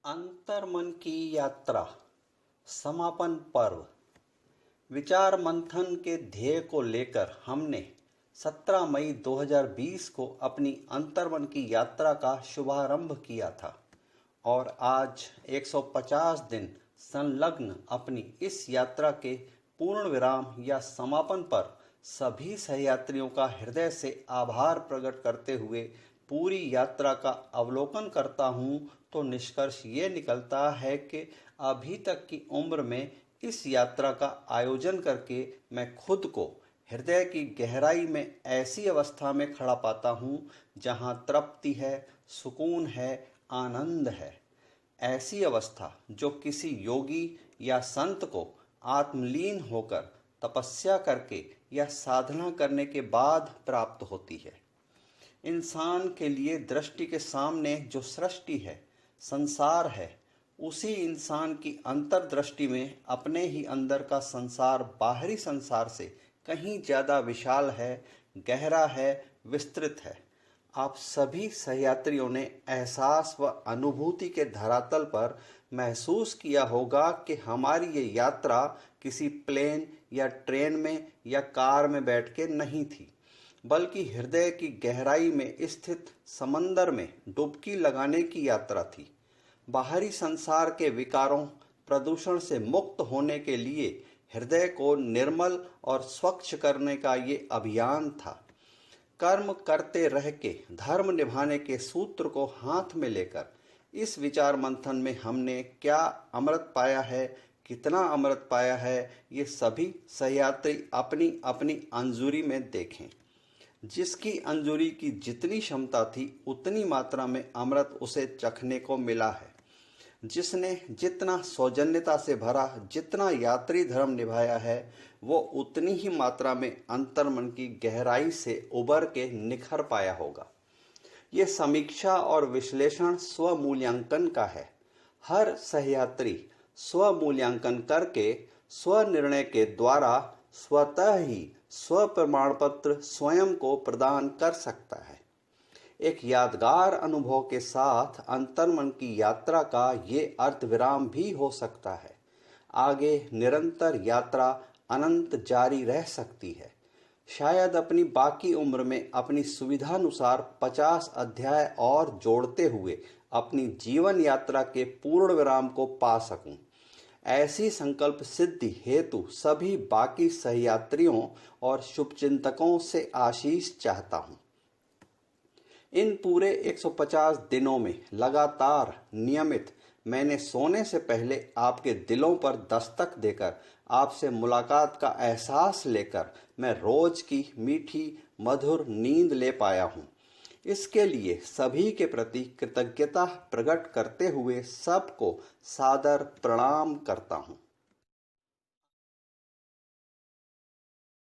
अंतर्मन की यात्रा समापन पर्व। विचार मंथन के ध्येय को लेकर हमने 17 मई 2020 को अपनी अंतर्मन की यात्रा का शुभारंभ किया था और आज 150 दिन संलग्न अपनी इस यात्रा के पूर्ण विराम या समापन पर सभी सहयात्रियों का हृदय से आभार प्रकट करते हुए पूरी यात्रा का अवलोकन करता हूँ तो निष्कर्ष ये निकलता है कि अभी तक की उम्र में इस यात्रा का आयोजन करके मैं खुद को हृदय की गहराई में ऐसी अवस्था में खड़ा पाता हूँ जहाँ तृप्ति है, सुकून है, आनंद है। ऐसी अवस्था जो किसी योगी या संत को आत्मलीन होकर तपस्या करके या साधना करने के बाद प्राप्त होती है। इंसान के लिए दृष्टि के सामने जो सृष्टि है, संसार है, उसी इंसान की अंतर्दृष्टि में अपने ही अंदर का संसार बाहरी संसार से कहीं ज़्यादा विशाल है, गहरा है, विस्तृत है। आप सभी सहयात्रियों ने एहसास व अनुभूति के धरातल पर महसूस किया होगा कि हमारी ये यात्रा किसी प्लेन या ट्रेन में या कार में बैठ के नहीं थी, बल्कि हृदय की गहराई में स्थित समंदर में डुबकी लगाने की यात्रा थी। बाहरी संसार के विकारों, प्रदूषण से मुक्त होने के लिए हृदय को निर्मल और स्वच्छ करने का ये अभियान था। कर्म करते रह के धर्म निभाने के सूत्र को हाथ में लेकर इस विचार मंथन में हमने क्या अमृत पाया है, कितना अमृत पाया है, ये सभी सहयात्री अपनी अपनी अंजुरी में देखें। जिसकी अंजुरी की जितनी क्षमता थी उतनी मात्रा में अमृत उसे चखने को मिला है। जिसने जितना सौजन्यता से भरा, जितना यात्री धर्म निभाया है, वो उतनी ही मात्रा में अंतर्मन की गहराई से उबर के निखर पाया होगा। ये समीक्षा और विश्लेषण स्वमूल्यांकन का है। हर सहयात्री स्वमूल्यांकन करके स्वनिर्णय के द्वारा स्वतः ही स्व प्रमाण पत्र स्वयं को प्रदान कर सकता है। एक यादगार अनुभव के साथ अंतर्मन की यात्रा का ये अर्धविराम भी हो सकता है। आगे निरंतर यात्रा अनंत जारी रह सकती है। शायद अपनी बाकी उम्र में अपनी सुविधानुसार 50 अध्याय और जोड़ते हुए अपनी जीवन यात्रा के पूर्ण विराम को पा सकूं। ऐसी संकल्प सिद्धि हेतु सभी बाकी सहयात्रियों और शुभचिंतकों से आशीष चाहता हूं। इन पूरे 150 दिनों में लगातार नियमित मैंने सोने से पहले आपके दिलों पर दस्तक देकर आपसे मुलाकात का एहसास लेकर मैं रोज की मीठी मधुर नींद ले पाया हूँ। इसके लिए सभी के प्रति कृतज्ञता प्रकट करते हुए सबको सादर प्रणाम करता हूँ।